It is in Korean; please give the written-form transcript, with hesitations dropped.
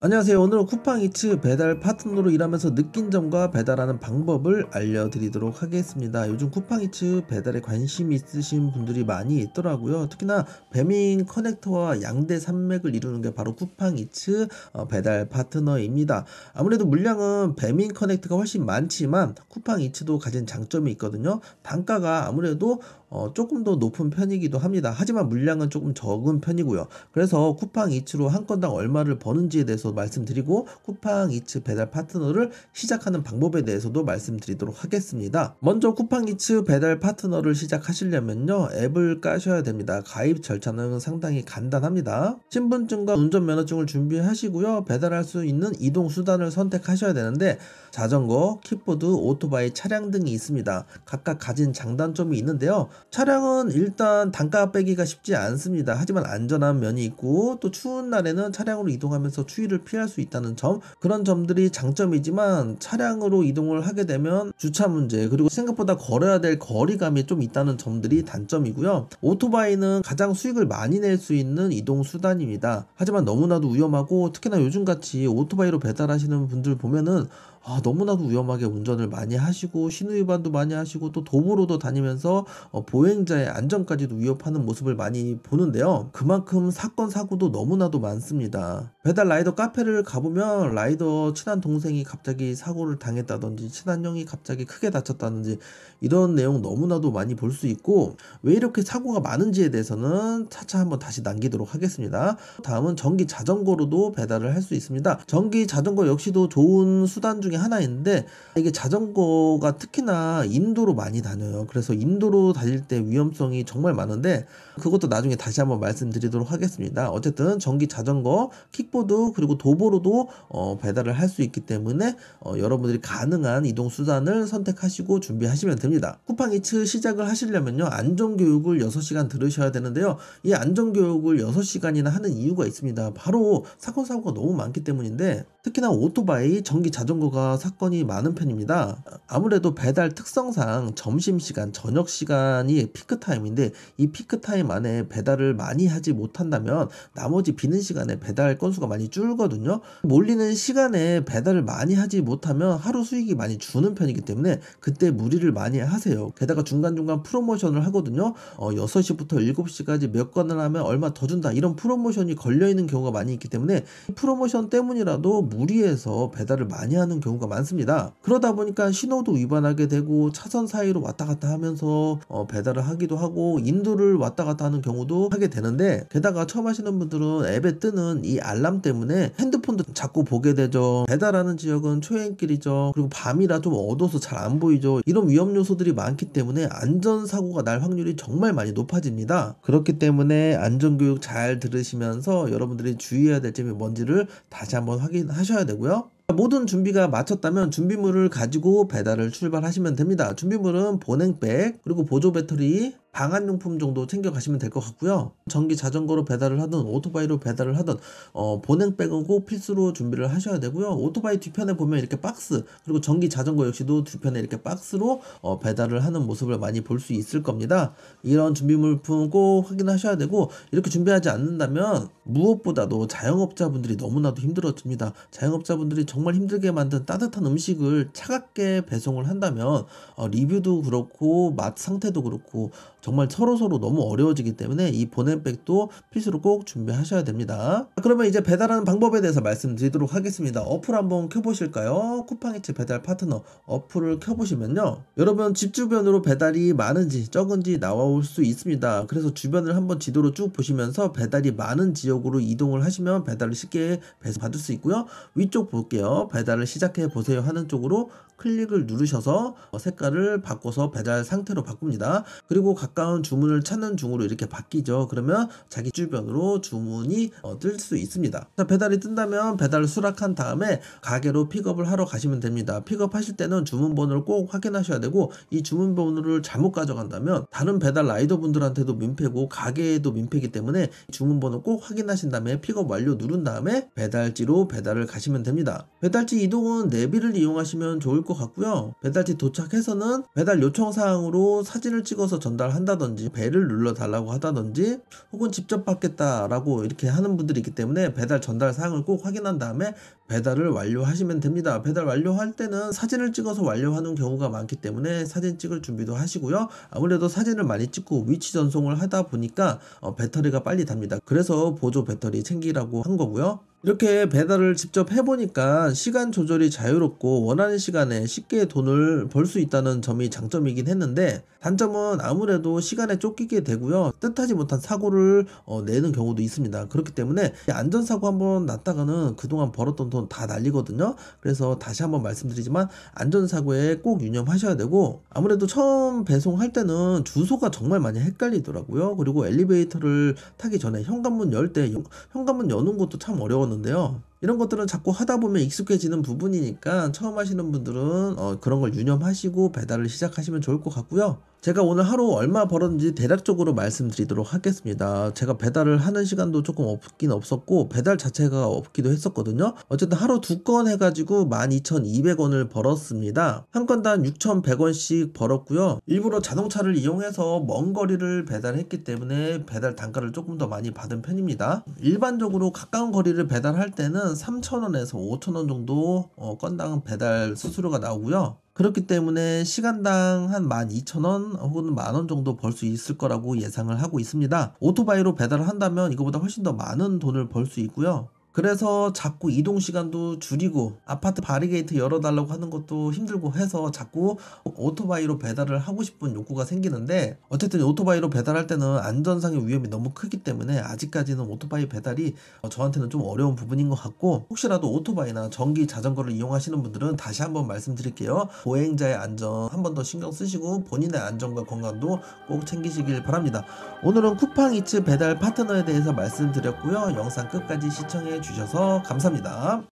안녕하세요. 오늘은 쿠팡이츠 배달 파트너로 일하면서 느낀 점과 배달하는 방법을 알려드리도록 하겠습니다. 요즘 쿠팡이츠 배달에 관심 있으신 분들이 많이 있더라고요. 특히나 배민 커넥터와 양대 산맥을 이루는 게 바로 쿠팡이츠 배달 파트너입니다. 아무래도 물량은 배민 커넥트가 훨씬 많지만 쿠팡이츠도 가진 장점이 있거든요. 단가가 아무래도 조금 더 높은 편이기도 합니다. 하지만 물량은 조금 적은 편이고요. 그래서 쿠팡이츠로 한 건당 얼마를 버는지에 대해서 말씀드리고, 쿠팡이츠 배달 파트너를 시작하는 방법에 대해서도 말씀드리도록 하겠습니다. 먼저 쿠팡이츠 배달 파트너를 시작하시려면요, 앱을 까셔야 됩니다. 가입 절차는 상당히 간단합니다. 신분증과 운전면허증을 준비하시고요, 배달할 수 있는 이동 수단을 선택하셔야 되는데, 자전거, 킥보드, 오토바이, 차량 등이 있습니다. 각각 가진 장단점이 있는데요. 차량은 일단 단가 빼기가 쉽지 않습니다. 하지만 안전한 면이 있고, 또 추운 날에는 차량으로 이동하면서 추위를 피할 수 있다는 점, 그런 점들이 장점이지만, 차량으로 이동을 하게 되면 주차 문제, 그리고 생각보다 걸어야 될 거리감이 좀 있다는 점들이 단점이고요. 오토바이는 가장 수익을 많이 낼 수 있는 이동 수단입니다. 하지만 너무나도 위험하고, 특히나 요즘같이 오토바이로 배달하시는 분들 보면은 너무나도 위험하게 운전을 많이 하시고, 신호위반도 많이 하시고, 또 도보로도 다니면서 보행자의 안전까지도 위협하는 모습을 많이 보는데요. 그만큼 사건 사고도 너무나도 많습니다. 배달 라이더 카페를 가보면 라이더 친한 동생이 갑자기 사고를 당했다든지, 친한 형이 갑자기 크게 다쳤다든지, 이런 내용 너무나도 많이 볼 수 있고, 왜 이렇게 사고가 많은지에 대해서는 차차 한번 다시 남기도록 하겠습니다. 다음은 전기 자전거로도 배달을 할 수 있습니다. 전기 자전거 역시도 좋은 수단 중에 하나인데, 이게 자전거가 특히나 인도로 많이 다녀요. 그래서 인도로 달릴 때 위험성이 정말 많은데, 그것도 나중에 다시 한번 말씀드리도록 하겠습니다. 어쨌든 전기 자전거, 킥보드, 그리고 도보로도 배달을 할 수 있기 때문에 여러분들이 가능한 이동 수단을 선택하시고 준비하시면 됩니다. 쿠팡이츠 시작을 하시려면요, 안전교육을 6시간 들으셔야 되는데요. 이 안전교육을 6시간이나 하는 이유가 있습니다. 바로 사건 사고가 너무 많기 때문인데, 특히나 오토바이, 전기 자전거가 사건이 많은 편입니다. 아무래도 배달 특성상 점심시간, 저녁시간이 피크타임인데, 이 피크타임 안에 배달을 많이 하지 못한다면 나머지 비는 시간에 배달 건수가 많이 줄거든요. 몰리는 시간에 배달을 많이 하지 못하면 하루 수익이 많이 주는 편이기 때문에 그때 무리를 많이 하세요. 게다가 중간중간 프로모션을 하거든요. 6시부터 7시까지 몇 건을 하면 얼마 더 준다, 이런 프로모션이 걸려있는 경우가 많이 있기 때문에 이 프로모션 때문이라도 무리해서 배달을 많이 하는 경우가 많습니다. 그러다 보니까 신호도 위반하게 되고, 차선 사이로 왔다 갔다 하면서 배달을 하기도 하고, 인도를 왔다 갔다 하는 경우도 하게 되는데, 게다가 처음 하시는 분들은 앱에 뜨는 이 알람 때문에 핸드폰도 자꾸 보게 되죠. 배달하는 지역은 초행길이죠. 그리고 밤이라 좀 어두워서 잘 안 보이죠. 이런 위험 요소들이 많기 때문에 안전사고가 날 확률이 정말 많이 높아집니다. 그렇기 때문에 안전교육 잘 들으시면서 여러분들이 주의해야 될 점이 뭔지를 다시 한번 확인하셔야 되고요. 모든 준비가 마쳤다면 준비물을 가지고 배달을 출발하시면 됩니다. 준비물은 보냉백, 그리고 보조 배터리, 방한용품 정도 챙겨가시면 될 것 같고요. 전기 자전거로 배달을 하든 오토바이로 배달을 하든 보냉백은 꼭 필수로 준비를 하셔야 되고요. 오토바이 뒤편에 보면 이렇게 박스, 그리고 전기 자전거 역시도 뒤편에 이렇게 박스로 배달을 하는 모습을 많이 볼 수 있을 겁니다. 이런 준비물품 꼭 확인하셔야 되고, 이렇게 준비하지 않는다면 무엇보다도 자영업자분들이 너무나도 힘들어집니다. 자영업자분들이 정말 힘들게 만든 따뜻한 음식을 차갑게 배송을 한다면 리뷰도 그렇고 맛 상태도 그렇고 정말 서로서로 너무 어려워지기 때문에 이 보냉백도 필수로 꼭 준비하셔야 됩니다. 그러면 이제 배달하는 방법에 대해서 말씀드리도록 하겠습니다. 어플 한번 켜보실까요? 쿠팡이츠 배달 파트너 어플을 켜보시면요, 여러분 집 주변으로 배달이 많은지 적은지 나올 수 있습니다. 그래서 주변을 한번 지도로 쭉 보시면서 배달이 많은 지역으로 이동을 하시면 배달을 쉽게 배송받을 수 있고요. 위쪽 볼게요. 배달을 시작해 보세요 하는 쪽으로 클릭을 누르셔서 색깔을 바꿔서 배달 상태로 바꿉니다. 그리고 가까운 주문을 찾는 중으로 이렇게 바뀌죠. 그러면 자기 주변으로 주문이 뜰 수 있습니다. 자, 배달이 뜬다면 배달을 수락한 다음에 가게로 픽업을 하러 가시면 됩니다. 픽업하실 때는 주문번호를 꼭 확인하셔야 되고, 이 주문번호를 잘못 가져간다면 다른 배달 라이더 분들한테도 민폐고 가게에도 민폐이기 때문에 주문번호 꼭 확인하신 다음에 픽업 완료 누른 다음에 배달지로 배달을 가시면 됩니다. 배달지 이동은 내비를 이용하시면 좋을 것 같고요. 배달지 도착해서는 배달 요청 사항으로 사진을 찍어서 전달하는 한다든지 벨을 눌러 달라고 하다든지 혹은 직접 받겠다라고 이렇게 하는 분들이 있기 때문에 배달 전달 사항을 꼭 확인한 다음에 배달을 완료하시면 됩니다. 배달 완료할 때는 사진을 찍어서 완료하는 경우가 많기 때문에 사진 찍을 준비도 하시고요. 아무래도 사진을 많이 찍고 위치 전송을 하다 보니까 배터리가 빨리 답니다. 그래서 보조 배터리 챙기라고 한 거고요. 이렇게 배달을 직접 해보니까 시간 조절이 자유롭고 원하는 시간에 쉽게 돈을 벌 수 있다는 점이 장점이긴 했는데, 단점은 아무래도 시간에 쫓기게 되고요. 뜻하지 못한 사고를 내는 경우도 있습니다. 그렇기 때문에 안전사고 한번 났다가는 그동안 벌었던 돈 다 날리거든요. 그래서 다시 한번 말씀드리지만 안전사고에 꼭 유념하셔야 되고, 아무래도 처음 배송할 때는 주소가 정말 많이 헷갈리더라고요. 그리고 엘리베이터를 타기 전에 현관문 열 때 현관문 여는 것도 참 어려웠는데요. 이런 것들은 자꾸 하다 보면 익숙해지는 부분이니까 처음 하시는 분들은 그런 걸 유념하시고 배달을 시작하시면 좋을 것 같고요. 제가 오늘 하루 얼마 벌었는지 대략적으로 말씀드리도록 하겠습니다. 제가 배달을 하는 시간도 조금 없긴 없었고 배달 자체가 없기도 했었거든요. 어쨌든 하루 2건 해가지고 12,200원을 벌었습니다. 한 건당 6,100원씩 벌었고요. 일부러 자동차를 이용해서 먼 거리를 배달했기 때문에 배달 단가를 조금 더 많이 받은 편입니다. 일반적으로 가까운 거리를 배달할 때는 3,000원에서 5,000원 정도 건당 배달 수수료가 나오고요. 그렇기 때문에 시간당 한 12,000원 혹은 10,000원 정도 벌 수 있을 거라고 예상을 하고 있습니다. 오토바이로 배달을 한다면 이거보다 훨씬 더 많은 돈을 벌 수 있고요. 그래서 자꾸 이동 시간도 줄이고 아파트 바리게이트 열어달라고 하는 것도 힘들고 해서 자꾸 오토바이로 배달을 하고 싶은 욕구가 생기는데, 어쨌든 오토바이로 배달할 때는 안전상의 위험이 너무 크기 때문에 아직까지는 오토바이 배달이 저한테는 좀 어려운 부분인 것 같고, 혹시라도 오토바이나 전기 자전거를 이용하시는 분들은 다시 한번 말씀드릴게요. 보행자의 안전 한 번 더 신경 쓰시고 본인의 안전과 건강도 꼭 챙기시길 바랍니다. 오늘은 쿠팡이츠 배달 파트너에 대해서 말씀드렸고요. 영상 끝까지 시청해 주셔서 감사합니다.